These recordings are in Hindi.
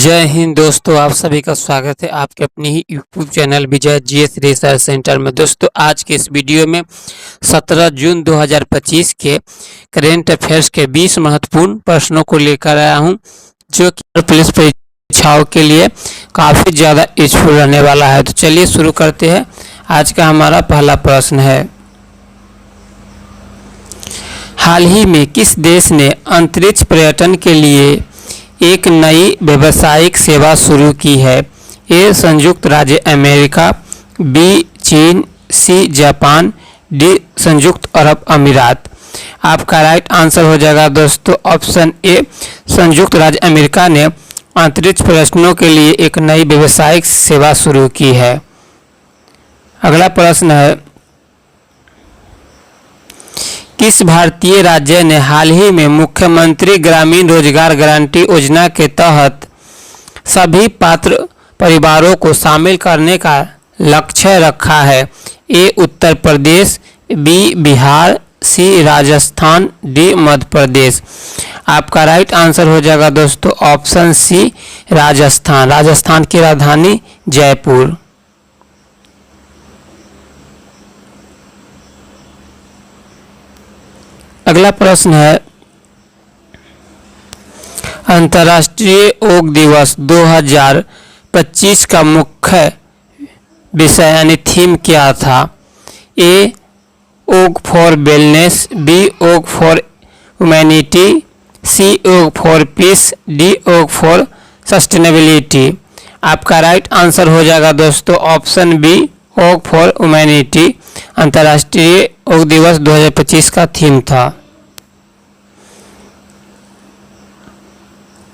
जय हिंद दोस्तों, आप सभी का स्वागत है आपके अपने ही यूट्यूब चैनल विजय जीएस रिसर्च सेंटर में। दोस्तों आज के इस वीडियो में 17 जून 2025 के करेंट अफेयर्स के 20 महत्वपूर्ण प्रश्नों को लेकर आया हूं, जो कि पुलिस परीक्षाओं के लिए काफ़ी ज़्यादा यूजफुल रहने वाला है। तो चलिए शुरू करते हैं। आज का हमारा पहला प्रश्न है, हाल ही में किस देश ने अंतरिक्ष पर्यटन के लिए एक नई व्यावसायिक सेवा शुरू की है? ए संयुक्त राज्य अमेरिका, बी चीन, सी जापान, डी संयुक्त अरब अमीरात। आपका राइट आंसर हो जाएगा दोस्तों ऑप्शन ए, संयुक्त राज्य अमेरिका ने अंतरिक्ष पर्यटनों के लिए एक नई व्यावसायिक सेवा शुरू की है। अगला प्रश्न है, किस भारतीय राज्य ने हाल ही में मुख्यमंत्री ग्रामीण रोजगार गारंटी योजना के तहत सभी पात्र परिवारों को शामिल करने का लक्ष्य रखा है? ए उत्तर प्रदेश, बी बिहार, सी राजस्थान, डी मध्य प्रदेश। आपका राइट आंसर हो जाएगा दोस्तों ऑप्शन सी, राजस्थान। राजस्थान की राजधानी जयपुर। अगला प्रश्न है, अंतर्राष्ट्रीय योग दिवस 2025 का मुख्य विषय यानी थीम क्या था? ए योग फॉर वेलनेस, बी योग फॉर ह्यूमैनिटी, सी योग फॉर पीस, डी योग फॉर सस्टेनेबिलिटी। आपका राइट आंसर हो जाएगा दोस्तों ऑप्शन बी, योग फॉर ह्यूमैनिटी अंतर्राष्ट्रीय योग दिवस 2025 का थीम था।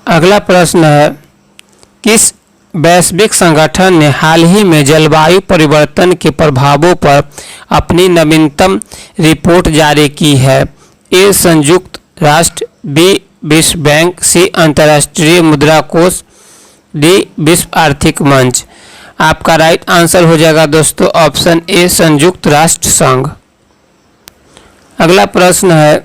अगला प्रश्न है, किस वैश्विक संगठन ने हाल ही में जलवायु परिवर्तन के प्रभावों पर अपनी नवीनतम रिपोर्ट जारी की है? ए संयुक्त राष्ट्र, बी विश्व बैंक, सी अंतर्राष्ट्रीय मुद्रा कोष, डी विश्व आर्थिक मंच। आपका राइट आंसर हो जाएगा दोस्तों ऑप्शन ए, संयुक्त राष्ट्र संघ। अगला प्रश्न है,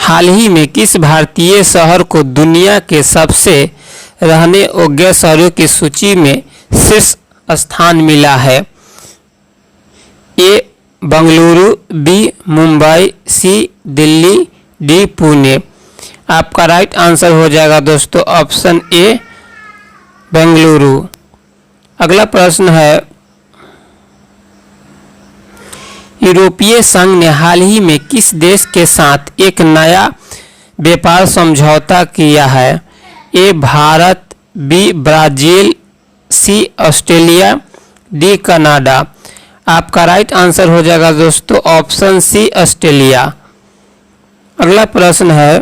हाल ही में किस भारतीय शहर को दुनिया के सबसे रहने योग्य शहरों की सूची में शीर्ष स्थान मिला है? ए बंगलुरु, बी मुंबई, सी दिल्ली, डी पुणे। आपका राइट आंसर हो जाएगा दोस्तों ऑप्शन ए, बेंगलुरु। अगला प्रश्न है, यूरोपीय संघ ने हाल ही में किस देश के साथ एक नया व्यापार समझौता किया है? ए भारत, बी ब्राजील, सी ऑस्ट्रेलिया, डी कनाडा। आपका राइट आंसर हो जाएगा दोस्तों ऑप्शन सी, ऑस्ट्रेलिया। अगला प्रश्न है,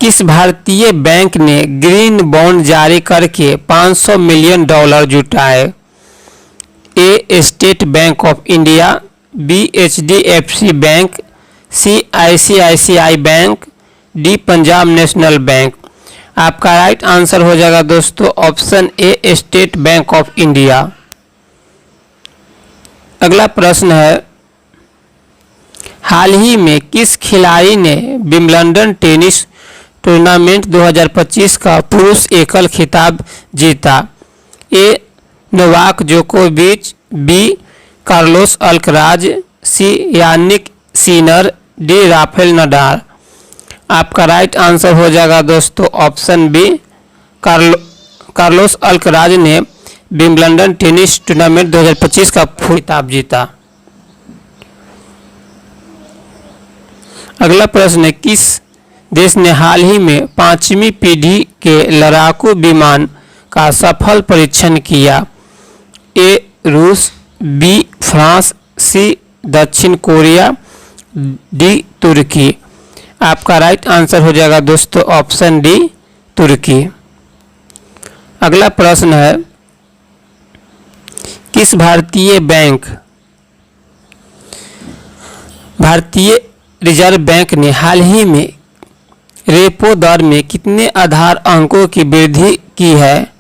किस भारतीय बैंक ने ग्रीन बॉन्ड जारी करके $500 मिलियन जुटाए? A State Bank of India, B HDFC bank, C ICICI bank, D Punjab National Bank. आपका राइट आंसर हो जाएगा दोस्तों option A, State Bank of India. अगला प्रश्न है, हाल ही में किस खिलाड़ी ने विंबलडन टेनिस टूर्नामेंट 2025 का पुरुष एकल खिताब जीता? ए नोवाक जोकोविच, B Carlos Alcaraz, C Jannik Sinner, D Rafael Nadal. आपका राइट आंसर हो जाएगा दोस्तों ऑप्शन बी, कार्लोस अल्कराज ने विंबलडन टेनिस टूर्नामेंट 2025 का खिताब जीता। अगला प्रश्न है, किस देश ने हाल ही में 5वीं पीढ़ी के लड़ाकू विमान का सफल परीक्षण किया? ए रूस, बी फ्रांस, सी दक्षिण कोरिया, डी तुर्की। आपका राइट आंसर हो जाएगा दोस्तों ऑप्शन डी, तुर्की। अगला प्रश्न है, किस भारतीय रिजर्व बैंक ने हाल ही में रेपो दर में कितने आधार अंकों की वृद्धि की है?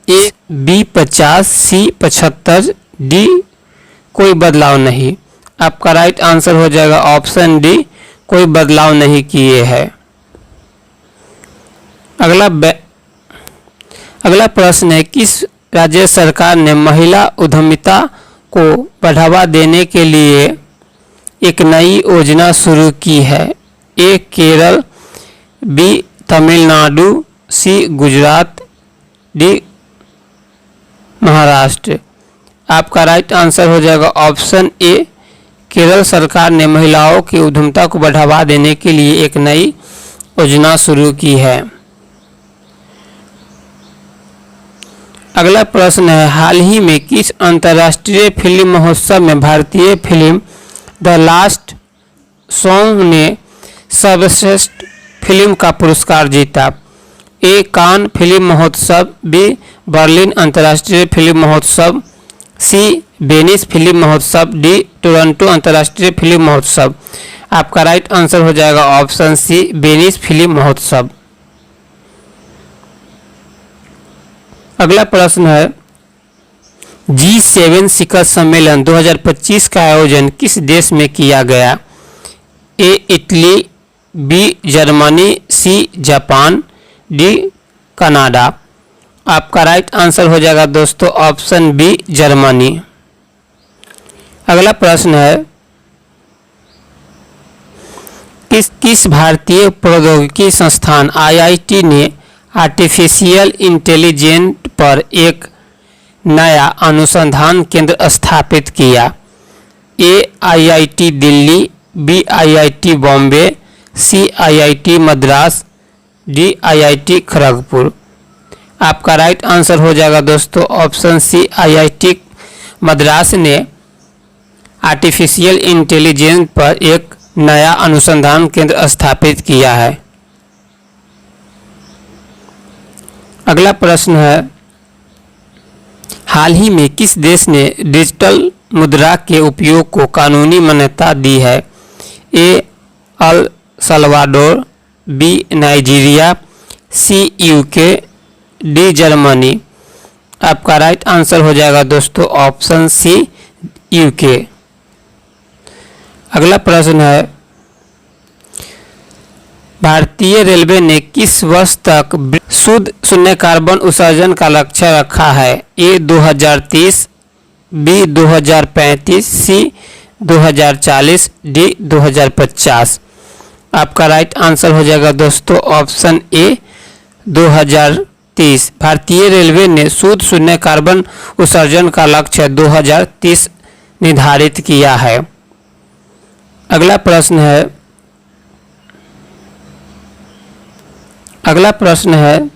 ए बी 50, सी 75, डी कोई बदलाव नहीं। आपका राइट आंसर हो जाएगा ऑप्शन डी, कोई बदलाव नहीं किए है। अगला प्रश्न है, किस राज्य सरकार ने महिला उद्यमिता को बढ़ावा देने के लिए एक नई योजना शुरू की है? ए केरल, बी तमिलनाडु, सी गुजरात, डी महाराष्ट्र। आपका राइट आंसर हो जाएगा ऑप्शन ए, केरल सरकार ने महिलाओं की उद्यमिता को बढ़ावा देने के लिए एक नई योजना शुरू की है। अगला प्रश्न है, हाल ही में किस अंतर्राष्ट्रीय फिल्म महोत्सव में भारतीय फिल्म द लास्ट सॉन्ग ने सर्वश्रेष्ठ फिल्म का पुरस्कार जीता? ए कान फिल्म महोत्सव, बी बर्लिन अंतर्राष्ट्रीय फिल्म महोत्सव, सी वेनिस फिल्म महोत्सव, डी टोरंटो अंतर्राष्ट्रीय फिल्म महोत्सव। आपका राइट आंसर हो जाएगा ऑप्शन सी, वेनिस फिल्म महोत्सव। अगला प्रश्न है, G7 शिखर सम्मेलन 2025 का आयोजन किस देश में किया गया? A Italy, B Germany, C Japan, D Canada. आपका राइट आंसर हो जाएगा दोस्तों ऑप्शन बी जर्मनी। अगला प्रश्न है, किस भारतीय प्रौद्योगिकी संस्थान IIT ने आर्टिफिशियल इंटेलिजेंस पर एक नया अनुसंधान केंद्र स्थापित किया? A IIT Delhi, B IIT Bombay, C IIT Madras, D IIT Kharagpur. आपका राइट आंसर हो जाएगा दोस्तों ऑप्शन सी, IIT मद्रास ने आर्टिफिशियल इंटेलिजेंस पर एक नया अनुसंधान केंद्र स्थापित किया है। अगला प्रश्न है, हाल ही में किस देश ने डिजिटल मुद्रा के उपयोग को कानूनी मान्यता दी है? ए अल सल्वाडोर, बी नाइजीरिया, सी UK, डी जर्मनी। आपका राइट आंसर हो जाएगा दोस्तों ऑप्शन सी UK। अगला प्रश्न है, भारतीय रेलवे ने किस वर्ष तक शुद्ध शून्य कार्बन उत्सर्जन का लक्ष्य रखा है? ए 2030, बी 2035, सी 2040, डी 2050। आपका राइट आंसर हो जाएगा दोस्तों ऑप्शन ए 2030। भारतीय रेलवे ने शुद्ध शून्य कार्बन उत्सर्जन का लक्ष्य 2030 निर्धारित किया है। अगला प्रश्न है,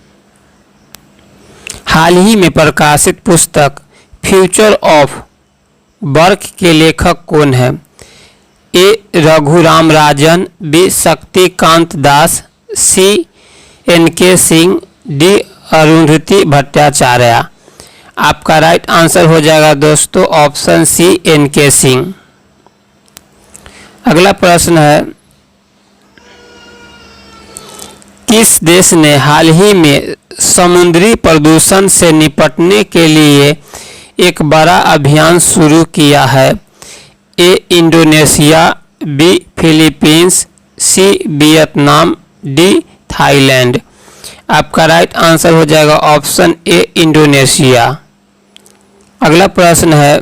हाल ही में प्रकाशित पुस्तक फ्यूचर ऑफ वर्क के लेखक कौन है? ए रघुराम राजन, बी शक्तिकांत दास, सी NK सिंह, डी अरुंधति भट्टाचार्य। आपका राइट आंसर हो जाएगा दोस्तों ऑप्शन सी NK सिंह। अगला प्रश्न है, किस देश ने हाल ही में समुद्री प्रदूषण से निपटने के लिए एक बड़ा अभियान शुरू किया है? A Indonesia, B Philippines, C Vietnam, D Thailand. आपका राइट आंसर हो जाएगा ऑप्शन ए इंडोनेशिया। अगला प्रश्न है,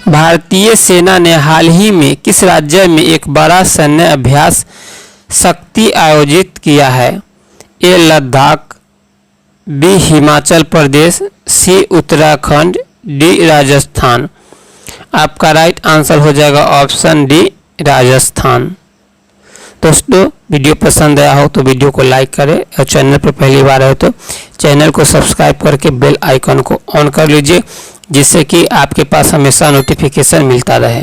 भारतीय सेना ने हाल ही में किस राज्य में एक बड़ा सैन्य अभ्यास शक्ति आयोजित किया है? ए लद्दाख, बी हिमाचल प्रदेश, सी उत्तराखंड, डी राजस्थान। आपका राइट आंसर हो जाएगा ऑप्शन डी राजस्थान। दोस्तों वीडियो पसंद आया हो तो वीडियो को लाइक करें और चैनल पर पहली बार है तो चैनल को सब्सक्राइब करके बेल आइकन को ऑन कर लीजिए, जिससे कि आपके पास हमेशा नोटिफिकेशन मिलता रहे।